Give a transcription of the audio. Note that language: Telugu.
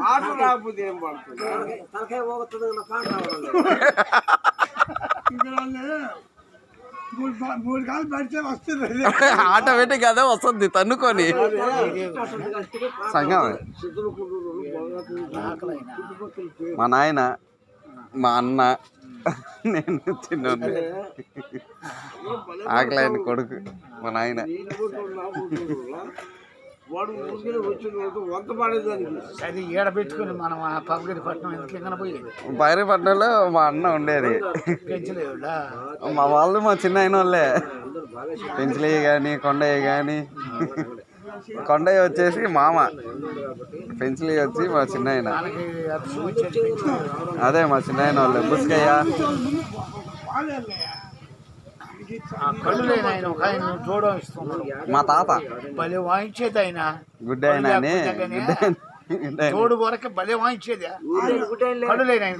పాటలు రాకపోతే ఏం పడుతుంది? తలకాయ పోగొస్తుంది పాట మూడు కాలు పడితే వస్తుంది. ఆటోమేటిక్ అదే వస్తుంది తన్నుకొని సంగం. మా నాయన, మా అన్న, నేను చిన్నోడిని, ఆకలైన కొడుకు మా నాయన. వాడు ముందుకు వచ్చిన వంత పడేదానికి అది ఏడ పెట్టుకుని మనం పక్కపట్నం ఎందుకు పోయేది. బైరపట్నంలో మా అన్న ఉండేది. మా వాళ్ళు మా చిన్న అయిన వాళ్ళే. పెంచలయ్య కానీ కొండయ్య కానీ, కొండయ్య వచ్చేసి మామ, పెంచలయ్య వచ్చి మా చిన్న ఆయన. అదే మా చిన్న అయిన వాళ్ళే. బుస్కయ్య మా తాత భలే వాయించేది ఆయన. గుడ్డ అయినా తోడు వరకు భలే వాయించేది. కళ్ళు లేని ఆయన